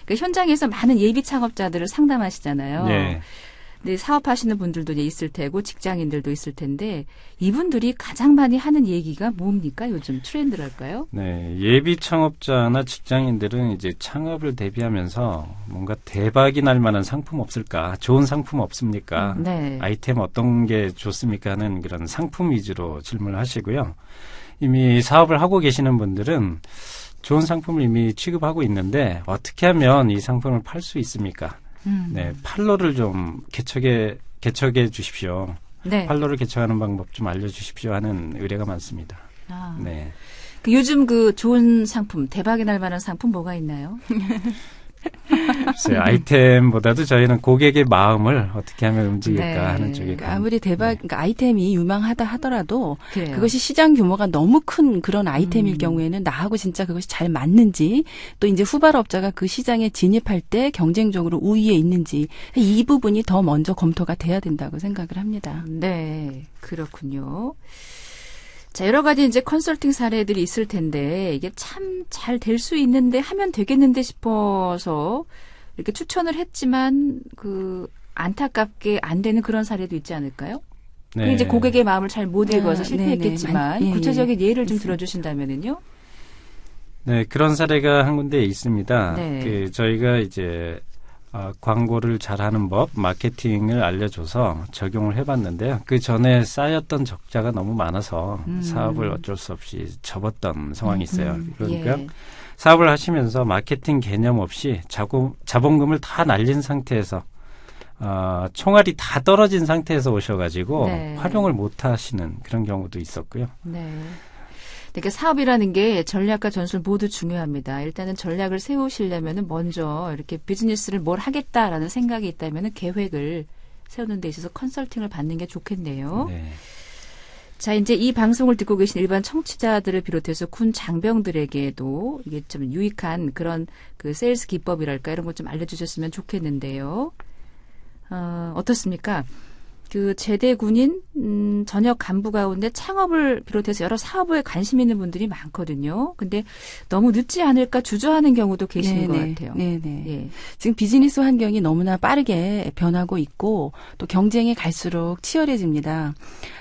그러니까 현장에서 많은 예비 창업자들을 상담하시잖아요. 네. 네, 사업하시는 분들도 이제 있을 테고 직장인들도 있을 텐데 이분들이 가장 많이 하는 얘기가 뭡니까? 요즘 트렌드랄까요? 네, 예비 창업자나 직장인들은 이제 창업을 대비하면서 뭔가 대박이 날 만한 상품 없을까? 좋은 상품 없습니까? 네. 아이템 어떤 게 좋습니까? 하는 그런 상품 위주로 질문을 하시고요. 이미 사업을 하고 계시는 분들은 좋은 상품을 이미 취급하고 있는데 어떻게 하면 이 상품을 팔 수 있습니까? 네, 판로를 좀 개척해 주십시오. 네. 판로를 개척하는 방법 좀 알려주십시오 하는 의뢰가 많습니다. 아. 네. 그 요즘 그 좋은 상품, 대박이 날 만한 상품 뭐가 있나요? 글쎄요, 아이템보다도 저희는 고객의 마음을 어떻게 하면 움직일까 네. 하는 쪽에 아무리 그러니까 아이템이 유망하다 하더라도 그래요. 그것이 시장 규모가 너무 큰 그런 아이템일 경우에는 나하고 진짜 그것이 잘 맞는지 또 이제 후발업자가 그 시장에 진입할 때 경쟁적으로 우위에 있는지 이 부분이 더 먼저 검토가 돼야 된다고 생각을 합니다. 네, 그렇군요. 자, 여러 가지 이제 컨설팅 사례들이 있을 텐데 이게 참 잘 될 수 있는데 하면 되겠는데 싶어서 이렇게 추천을 했지만 그 안타깝게 안 되는 그런 사례도 있지 않을까요? 네. 그게 이제 고객의 마음을 잘 못 읽어서 실패했겠지만 네네. 예, 구체적인 예를 좀 있습니다. 들어주신다면은요? 네, 그런 사례가 한 군데 있습니다. 네. 저희가 이제 광고를 잘하는 법, 마케팅을 알려줘서 적용을 해봤는데요. 그 전에 쌓였던 적자가 너무 많아서 사업을 어쩔 수 없이 접었던 상황이 있어요. 그러니까 예. 사업을 하시면서 마케팅 개념 없이 자본금을 다 날린 상태에서 총알이 다 떨어진 상태에서 오셔가지고 네. 활용을 못 하시는 그런 경우도 있었고요. 네. 그러니까 사업이라는 게 전략과 전술 모두 중요합니다. 일단은 전략을 세우시려면은 먼저 이렇게 비즈니스를 뭘 하겠다라는 생각이 있다면은 계획을 세우는 데 있어서 컨설팅을 받는 게 좋겠네요. 네. 자, 이제 이 방송을 듣고 계신 일반 청취자들을 비롯해서 군 장병들에게도 이게 좀 유익한 그런 그 세일스 기법이랄까 이런 것 좀 알려주셨으면 좋겠는데요. 어떻습니까? 그 제대 군인 전역 간부 가운데 창업을 비롯해서 여러 사업에 관심 있는 분들이 많거든요. 근데 너무 늦지 않을까 주저하는 경우도 계시는 것 같아요. 네네. 예. 지금 비즈니스 환경이 너무나 빠르게 변하고 있고 또 경쟁이 갈수록 치열해집니다.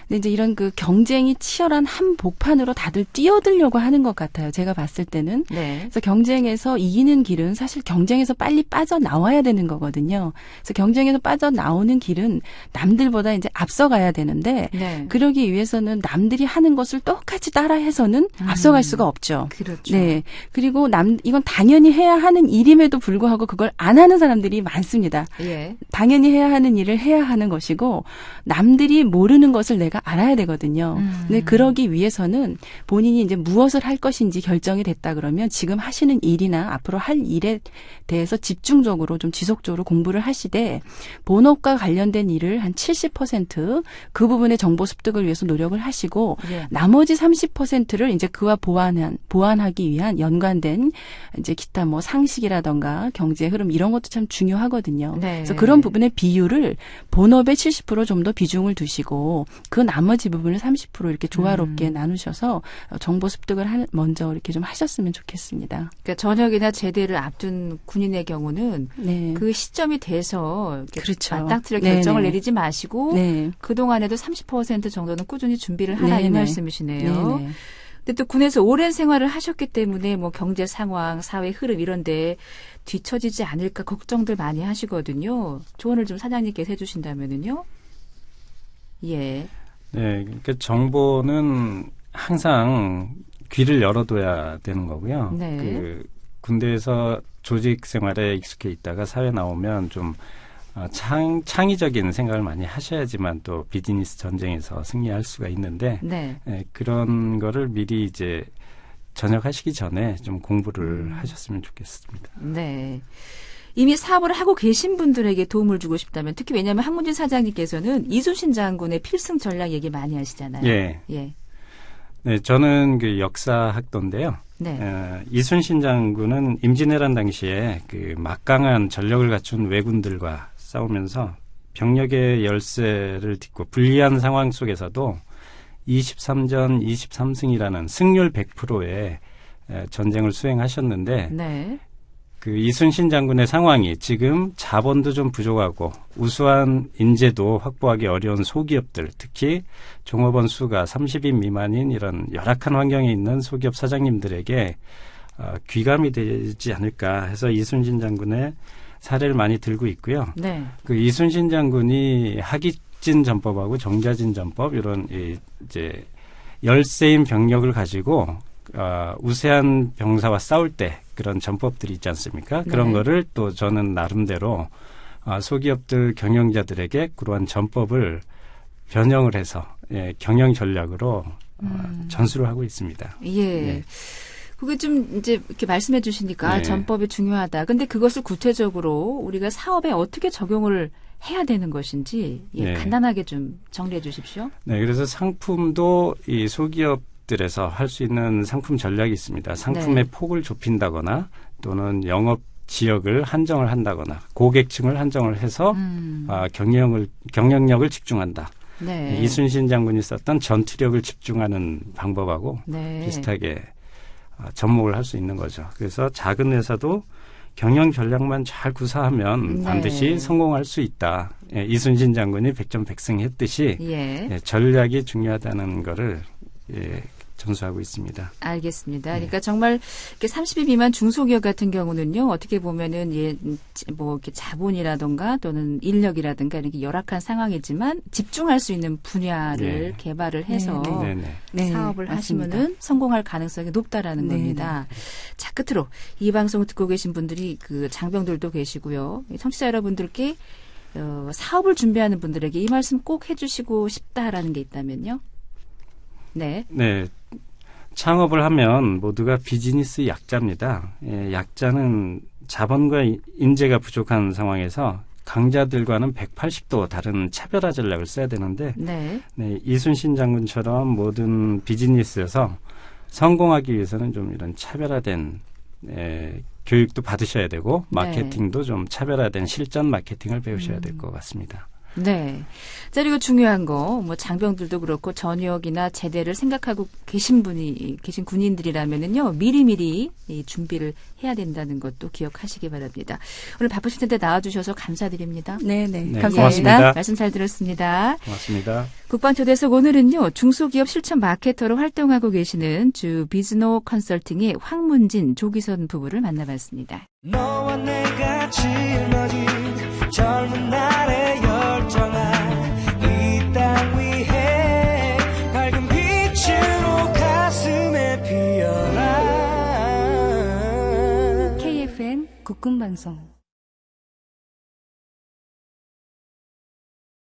근데 이제 이런 그 경쟁이 치열한 한복판으로 다들 뛰어들려고 하는 것 같아요. 제가 봤을 때는. 네. 그래서 경쟁에서 이기는 길은 사실 경쟁에서 빨리 빠져나와야 되는 거거든요. 그래서 경쟁에서 빠져나오는 길은 남들보다 이제 앞서가야 되는데 네. 그러기 위해서는 남들이 하는 것을 똑같이 따라해서는 앞서갈 수가 없죠. 그렇죠. 네. 그리고 이건 당연히 해야 하는 일임에도 불구하고 그걸 안 하는 사람들이 많습니다. 예. 당연히 해야 하는 일을 해야 하는 것이고 남들이 모르는 것을 내가 알아야 되거든요. 근데 그러기 위해서는 본인이 이제 무엇을 할 것인지 결정이 됐다 그러면 지금 하시는 일이나 앞으로 할 일에 대해서 집중적으로 좀 지속적으로 공부를 하시되 본업과 관련된 일을 한 70%그 부분의 정보 습득을 위해서 노력을 하시고 예. 나머지 30%를 이제 그와 보완하기 위한 연관된 이제 기타 뭐 상식이라던가 경제 흐름 이런 것도 참 중요하거든요. 네. 그래서 그런 부분의 비율을 본업의 70% 좀 더 비중을 두시고 그 나머지 부분을 30% 이렇게 조화롭게 나누셔서 정보 습득을 먼저 이렇게 좀 하셨으면 좋겠습니다. 그러니까 전역이나 제대를 앞둔 군인의 경우는 네. 그 시점이 돼서 이렇게 그렇죠. 맞닥뜨려 네네. 결정을 내리지 마시고 네. 그동안에도 30% 정도는 꾸준히 준비를 하라 이 네네. 말씀이시네요. 네네. 근데 또 군에서 오랜 생활을 하셨기 때문에 뭐 경제 상황, 사회 흐름 이런데 뒤처지지 않을까 걱정들 많이 하시거든요. 조언을 좀 사장님께서 해주신다면은요. 예. 네, 그러니까 정보는 항상 귀를 열어둬야 되는 거고요. 네. 그 군대에서 조직 생활에 익숙해 있다가 사회 나오면 좀 창의적인 생각을 많이 하셔야지만 또 비즈니스 전쟁에서 승리할 수가 있는데 네. 그런 거를 미리 이제 전역하시기 전에 좀 공부를 하셨으면 좋겠습니다. 네. 이미 사업을 하고 계신 분들에게 도움을 주고 싶다면 특히 왜냐하면 항문진 사장님께서는 이순신 장군의 필승 전략 얘기 많이 하시잖아요. 예. 예. 네, 저는 그 역사학도인데요. 네. 이순신 장군은 임진왜란 당시에 그 막강한 전력을 갖춘 왜군들과 싸우면서 병력의 열세를 딛고 불리한 상황 속에서도 23전 23승이라는 승률 100%의 전쟁을 수행하셨는데 네. 그 이순신 장군의 상황이 지금 자본도 좀 부족하고 우수한 인재도 확보하기 어려운 소기업들, 특히 종업원 수가 30인 미만인 이런 열악한 환경에 있는 소기업 사장님들에게 귀감이 되지 않을까 해서 이순신 장군의 사례를 많이 들고 있고요. 네. 그 이순신 장군이 하기진 전법하고 정자진 전법 이런 이제 열세인 병력을 가지고 우세한 병사와 싸울 때 그런 전법들이 있지 않습니까? 그런 네. 거를 또 저는 나름대로 소기업들 경영자들에게 그러한 전법을 변형을 해서 경영 전략으로 전수를 하고 있습니다. 예. 네. 그게 좀 이제 이렇게 말씀해 주시니까 네. 전법이 중요하다. 근데 그것을 구체적으로 우리가 사업에 어떻게 적용을 해야 되는 것인지 네. 간단하게 좀 정리해 주십시오. 네, 그래서 상품도 이 소기업들에서 할 수 있는 상품 전략이 있습니다. 상품의 네. 폭을 좁힌다거나 또는 영업 지역을 한정을 한다거나 고객층을 한정을 해서 경영력을 집중한다. 네. 이순신 장군이 썼던 전투력을 집중하는 방법하고 네. 비슷하게 접목을 할 수 있는 거죠. 그래서 작은 회사도 경영 전략만 잘 구사하면 네. 반드시 성공할 수 있다. 이순신 장군이 백전백승했듯이 예. 전략이 중요하다는 거를 전수하고 있습니다. 알겠습니다. 그러니까 정말 이렇게 30인 미만 중소기업 같은 경우는요, 어떻게 보면은 뭐 이렇게 자본이라든가 또는 인력이라든가 이렇게 열악한 상황이지만 집중할 수 있는 분야를 개발을 해서 네, 사업을 맞습니다. 하시면은 성공할 가능성이 높다라는 네, 겁니다. 자, 끝으로 이 방송을 듣고 계신 분들이 그 장병들도 계시고요. 청취자 여러분들께 사업을 준비하는 분들에게 이 말씀 꼭 해주시고 싶다라는 게 있다면요. 네. 네. 창업을 하면 모두가 비즈니스 약자입니다. 약자는 자본과 인재가 부족한 상황에서 강자들과는 180도 다른 차별화 전략을 써야 되는데 네. 이순신 장군처럼 모든 비즈니스에서 성공하기 위해서는 좀 이런 차별화된 교육도 받으셔야 되고 마케팅도 좀 차별화된 실전 마케팅을 배우셔야 될 것 같습니다. 네. 자, 그리고 중요한 거, 뭐, 장병들도 그렇고, 전역이나 제대를 생각하고 계신 군인들이라면은요, 미리미리 이 준비를 해야 된다는 것도 기억하시기 바랍니다. 오늘 바쁘실 텐데 나와주셔서 감사드립니다. 네네. 네, 감사합니다. 고맙습니다. 말씀 잘 들었습니다. 고맙습니다. 국방초대석 오늘은요, 중소기업 실천 마케터로 활동하고 계시는 주 비즈노 컨설팅의 황문진, 조기선 부부를 만나봤습니다. 너와 내가 짊어진 젊은 날의 열정아 이 땅 위에 밝은 빛으로 가슴에 피어라 KFN 국군방송